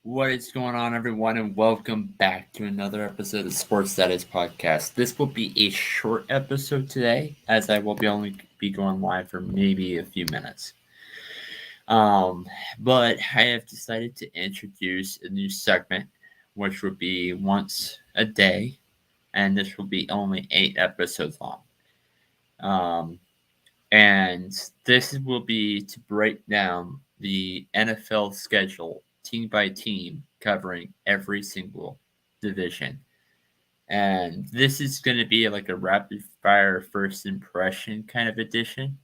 What is going on, everyone, and welcome back to another episode of Sports Status Podcast. This will be a short episode today, as I will be only be going live for maybe a few minutes. Um, but I have decided to introduce a new segment, which will be once a day, and this will be only 8 episodes long. Um, and this will be to break down the NFL schedule team by team, covering every single division. And this is going to be like a rapid fire first impression kind of edition.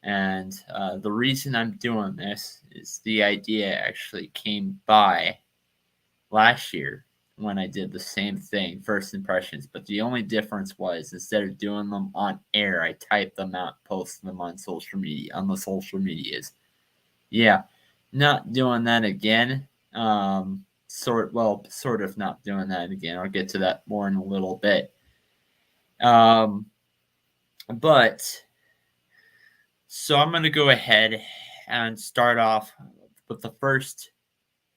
And the reason I'm doing this is the idea actually came by last year when I did the same thing, first impressions. But the only difference was instead of doing them on air, I typed them out, posted them on social media, on the social medias. Yeah, not doing that again. Sort of not doing that again. I'll get to that more in a little bit. Um, but so I'm going to go ahead and start off with the first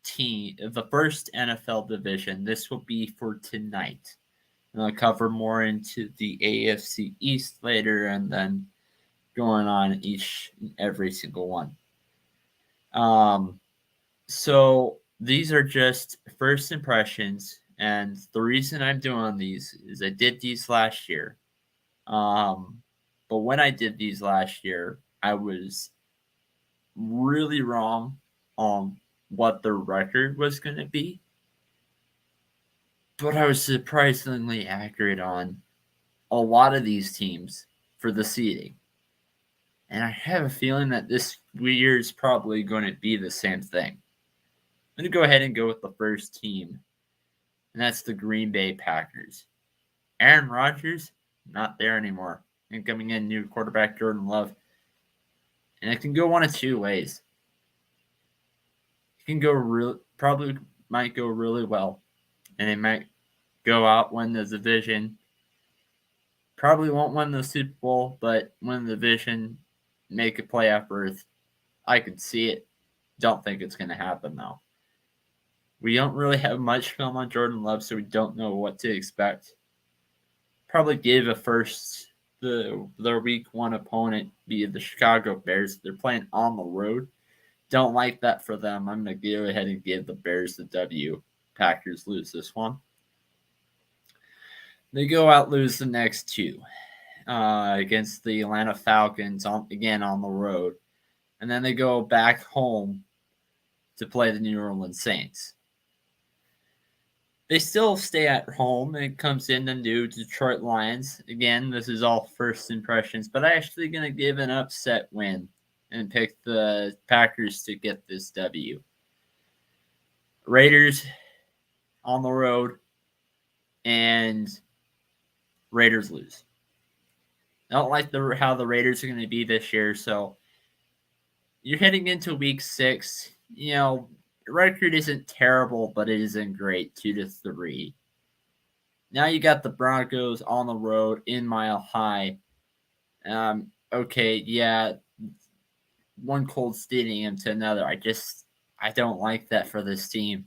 NFL division. This will be for tonight. And I'll cover more into the AFC East later, and then going on each and every single one. So these are just first impressions, and the reason I'm doing these is I did these last year. But when I did these last year, I was really wrong on what the record was going to be, but I was surprisingly accurate on a lot of these teams for the seeding. And I have a feeling that this year is probably going to be the same thing. I'm going to go ahead and go with the first team, and that's the Green Bay Packers. Aaron Rodgers, not there anymore. And coming in, new quarterback Jordan Love. And it can go one of two ways. It can probably might go really well, and it might go out, win the division. Probably won't win the Super Bowl, but win the division, make a playoff berth. I could see it. Don't think it's going to happen, though. We don't really have much film on Jordan Love, so we don't know what to expect. Probably give their week one opponent be the Chicago Bears. They're playing on the road. Don't like that for them. I'm going to go ahead and give the Bears the W. Packers lose this one. They go out, lose the next two against the Atlanta Falcons, again on the road. And then they go back home to play the New Orleans Saints. They still stay at home, and it comes in the new Detroit Lions. Again, this is all first impressions, but I'm actually going to give an upset win and pick the Packers to get this W. Raiders on the road, and Raiders lose. I don't like how the Raiders are going to be this year, so you're heading into week 6. You know, record isn't terrible, but it isn't great, 2-3. Now you got the Broncos on the road in Mile High. Okay, yeah, one cold stadium to another. I don't like that for this team.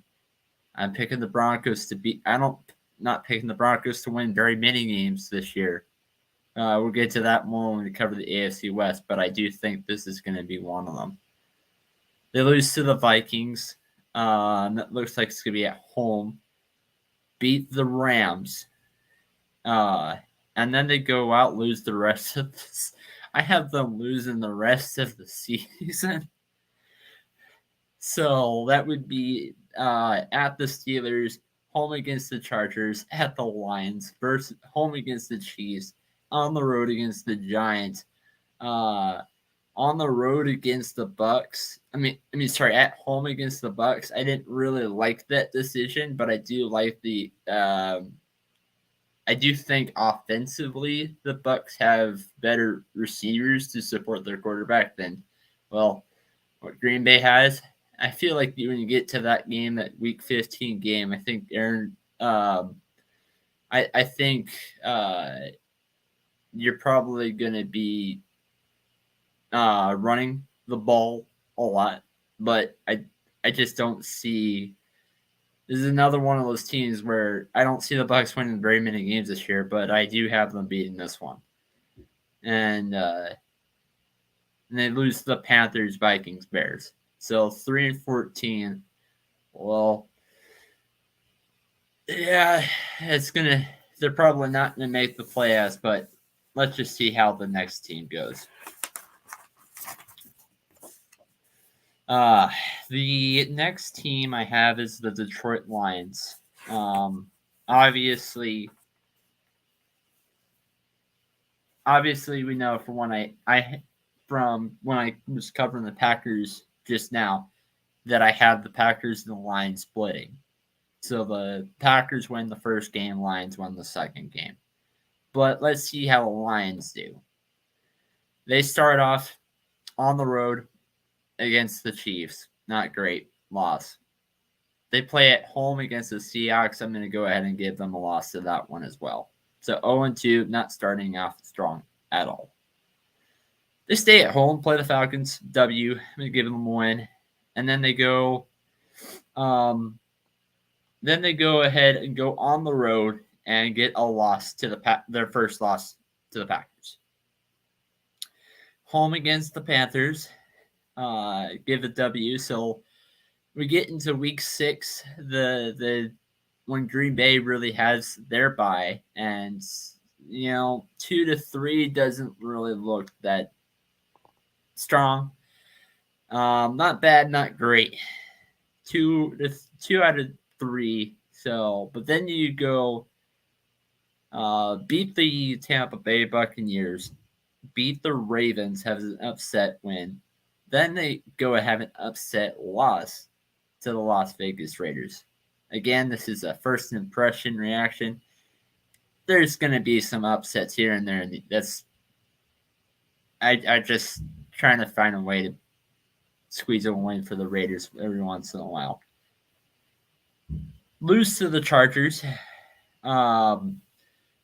I'm picking the Broncos to beat. Not picking the Broncos to win very many games this year. We'll get to that more when we cover the AFC West, but I do think this is going to be one of them. They lose to the Vikings. That looks like it's going to be at home. Beat the Rams. And then they go out, lose the rest of this. I have them losing the rest of the season. So that would be at the Steelers, home against the Chargers, at the Lions, versus home against the Chiefs, on the road against the Giants, on the road against the Bucks. At home against the Bucks. I didn't really like that decision, but I do like the. I do think offensively the Bucks have better receivers to support their quarterback than, well, what Green Bay has. I feel like when you get to that game, that Week 15 game, I think Aaron. I think you're probably going to be running the ball a lot, but I just don't see This is another one of those teams where I don't see the Bucs winning very many games this year, but I do have them beating this one. And they lose to the Panthers, Vikings, Bears. So 3-14. Well, yeah, they're probably not gonna make the playoffs, but let's just see how the next team goes. The next team I have is the Detroit Lions. Obviously we know from when I was covering the Packers just now that I have the Packers and the Lions splitting. So the Packers win the first game, Lions win the second game. But let's see how the Lions do. They start off on the road against the Chiefs. Not great. Loss. They play at home against the Seahawks. I'm going to go ahead and give them a loss to that one as well. So 0-2, not starting off strong at all. They stay at home, play the Falcons. W. I'm going to give them a win. And then they go ahead and go on the road and get a loss to their first loss to the Packers. Home against the Panthers, give a W. So we get into week 6, when Green Bay really has their bye, and 2-3 doesn't really look that strong. Not bad, not great. 2 out of 3. So, but then you go beat the Tampa Bay Buccaneers, beat the Ravens, have an upset win. Then they go and have an upset loss to the Las Vegas Raiders. Again, this is a first impression reaction. There's going to be some upsets here and there, and I just trying to find a way to squeeze a win for the Raiders every once in a while. Lose to the Chargers.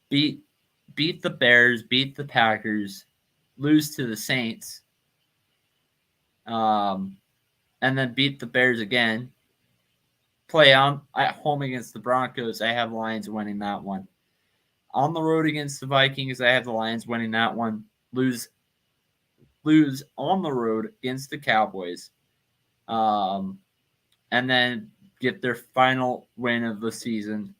Beat the Bears, beat the Packers, lose to the Saints, and then beat the Bears again. Play on at home against the Broncos. I have Lions winning that one. On the road against the Vikings, I have the Lions winning that one. Lose on the road against the Cowboys, and then get their final win of the season,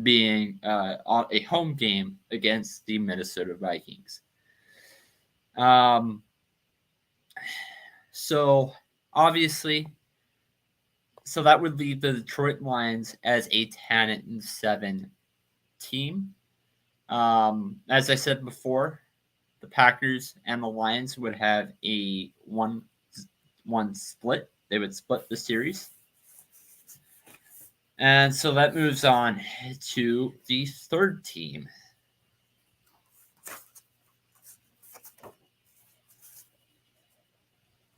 being on a home game against the Minnesota Vikings. So obviously, that would leave the Detroit Lions as a 10-7 team. As I said before, the Packers and the Lions would have a one split. They would split the series. And so that moves on to the third team.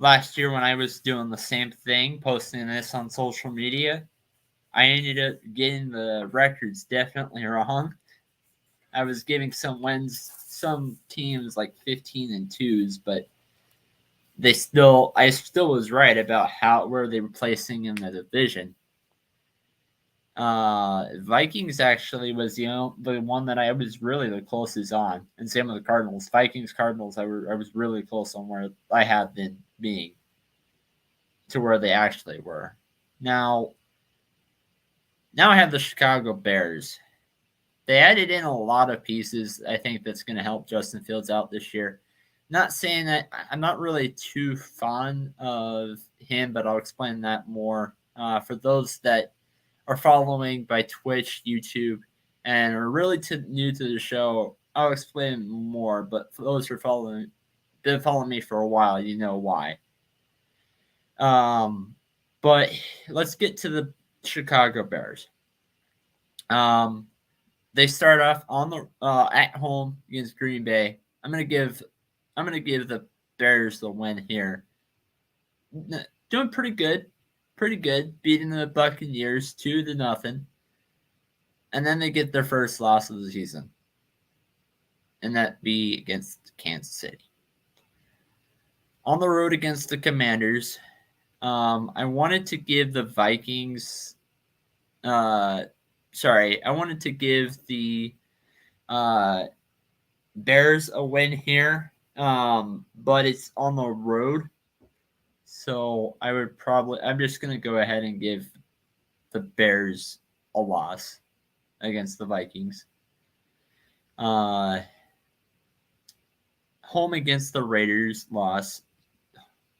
Last year when I was doing the same thing, posting this on social media, I ended up getting the records definitely wrong. I was giving some teams like 15-2s, but I still was right about where they were placing in the division. Vikings actually was the one that I was really the closest on, and same with the Cardinals. Cardinals, I was really close on where I had been being to where they actually were. Now I have the Chicago Bears. They added in a lot of pieces. I think that's going to help Justin Fields out this year. Not saying that I'm not really too fond of him, but I'll explain that more. For those that are following by Twitch, YouTube, and are really new to the show, I'll explain more. But for those who are been following me for a while, you know why. But let's get to the Chicago Bears. They start off on the at home against Green Bay. I'm gonna give the Bears the win here. Doing pretty good, beating the Buccaneers 2-0, and then they get their first loss of the season, and that be against Kansas City. On the road against the Commanders, I wanted to give the Vikings I wanted to give the Bears a win here, but it's on the road. So I'm just going to go ahead and give the Bears a loss against the Vikings. Home against the Raiders, loss.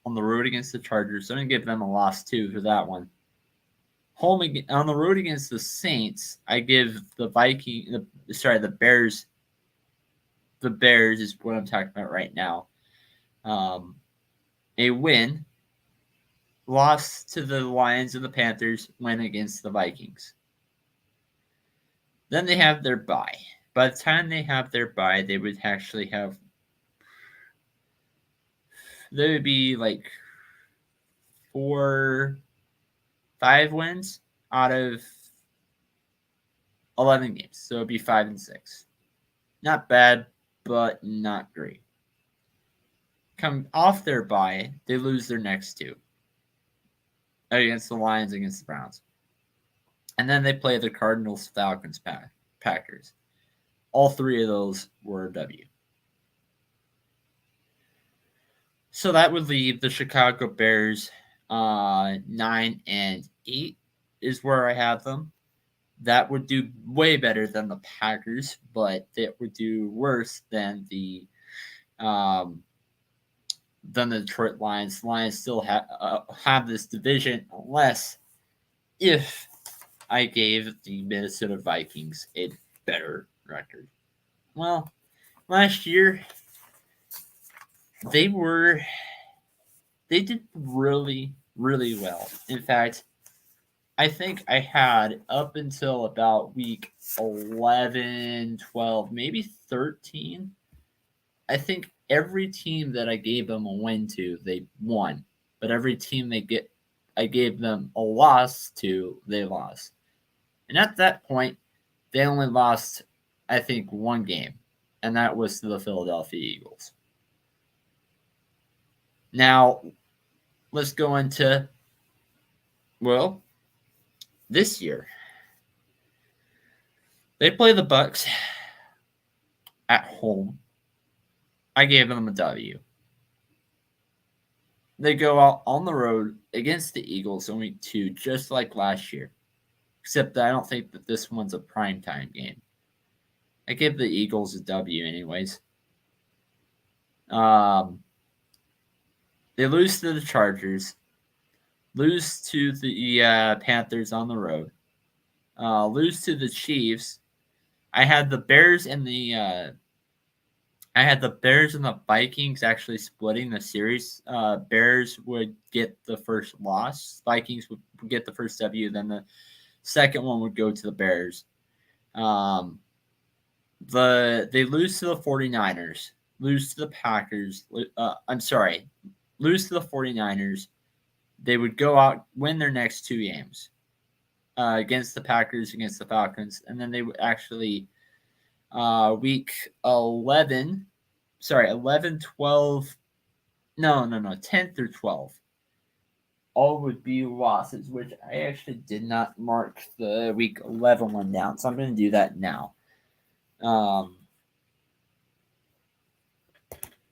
On the road against the Chargers, I'm going to give them a loss too for that one. On the road against the Saints, I give the Bears. The Bears is what I'm talking about right now. A win. Loss to the Lions and the Panthers, win against the Vikings. Then they have their bye. By the time they have their bye, they would actually have. There would be like 5 wins out of 11 games. So it'd be 5-6. Not bad, but not great. Come off their bye, they lose their next 2 against the Lions, against the Browns. And then they play the Cardinals, Falcons, Packers. All 3 of those were a W. So that would leave the Chicago Bears 9-8 is where I have them. That would do way better than the Packers, but it would do worse than the Detroit Lions. The Lions still have this division if I gave the Minnesota Vikings a better record. Well, last year they did really, really well. In fact, I think I had up until about week 11, 12, maybe 13. I think every team that I gave them a win to, they won. But every team I gave them a loss to, they lost. And at that point, they only lost, I think, 1 game. And that was to the Philadelphia Eagles. Now, let's go into, this year. They play the Bucs at home. I gave them a W. They go out on the road against the Eagles in week 2, just like last year. Except that I don't think that this one's a primetime game. I give the Eagles a W anyways. They lose to the Chargers. Lose to the Panthers on the road. Lose to the Chiefs. I had the Bears and the Vikings actually splitting the series. Bears would get the first loss. Vikings would get the first W. Then the second one would go to the Bears. They lose to the 49ers. Lose to the Packers. Lose to the 49ers. They would go out, win their next 2 games against the Packers, against the Falcons. And then they would actually, week 11, 12, 10 through 12. All would be losses, which I actually did not mark the week 11 one down. So I'm going to do that now.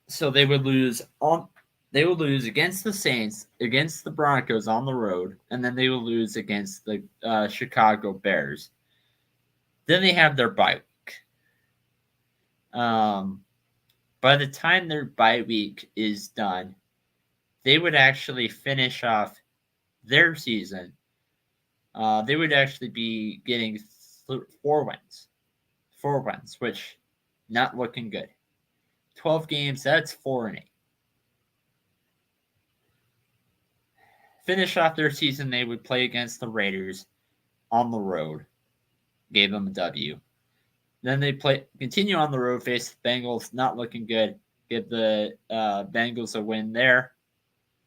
So they would lose against the Saints, against the Broncos on the road, and then they will lose against the Chicago Bears. Then they have their bye week. By the time their bye week is done, they would actually finish off their season. They would actually be getting 4 wins. 4 wins, which not looking good. 12 games, that's 4-8. Finish off their season, they would play against the Raiders on the road. Gave them a W. Then they continue on the road, face the Bengals, not looking good. Give the Bengals a win there.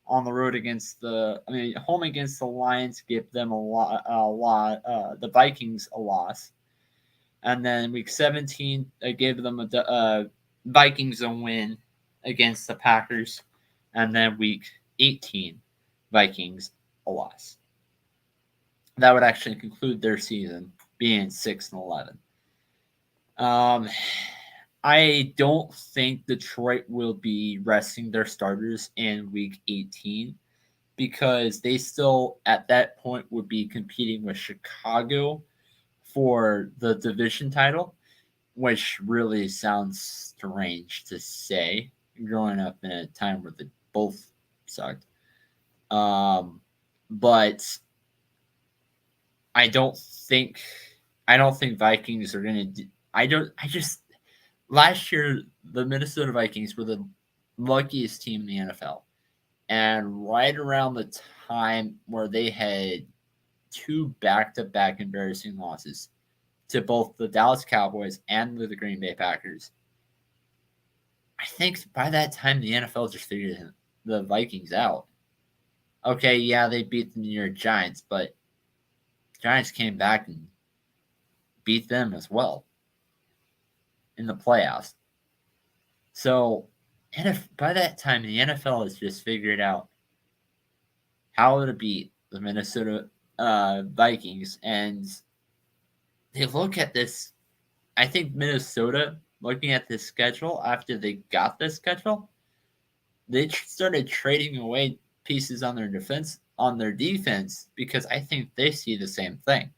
On the road home against the Lions, give them the Vikings a loss. And then week 17, I gave them a Vikings a win against the Packers. And then week 18, Vikings a loss. that would actually conclude their season being 6-11. I don't think Detroit will be resting their starters in week 18 because they still, at that point, would be competing with Chicago for the division title, which really sounds strange to say growing up in a time where they both sucked. But I don't think Vikings are gonna. I just last year the Minnesota Vikings were the luckiest team in the NFL, and right around the time where they had two back-to-back embarrassing losses to both the Dallas Cowboys and the Green Bay Packers. I think by that time the NFL just figured the Vikings out. Okay, yeah, they beat the New York Giants, but Giants came back and beat them as well in the playoffs. So, and if by that time the NFL has just figured out how to beat the Minnesota Vikings, and they look at this. I think Minnesota, looking at this schedule after they got this schedule, they started trading away pieces on their defense because I think they see the same thing.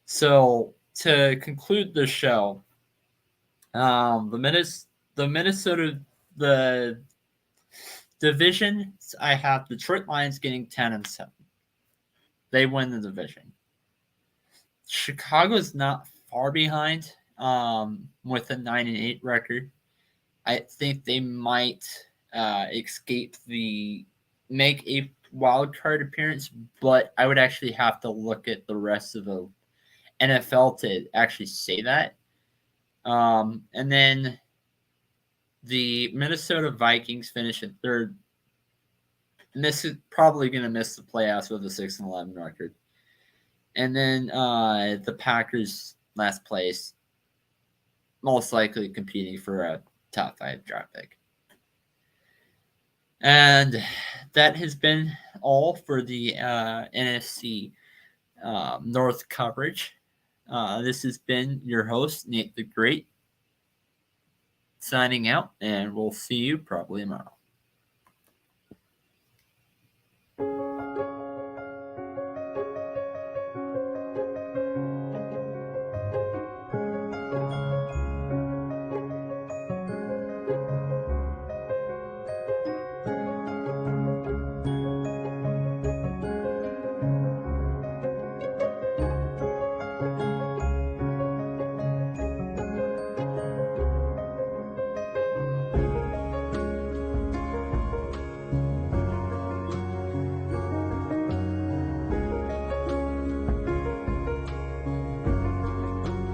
So to conclude the show, the Minnesota the division, I have Detroit Lions getting 10-7. They win the division. Chicago's not far behind with a 9-8 record. I think they might escape make a wild card appearance, but I would actually have to look at the rest of the NFL to actually say that. And then the Minnesota Vikings finish in third. Probably going to miss the playoffs with a 6-11 record. And then the Packers last place, most likely competing for a top 5 draft pick. And that has been all for the NFC North coverage. This has been your host, Nate the Great, signing out, and we'll see you probably tomorrow.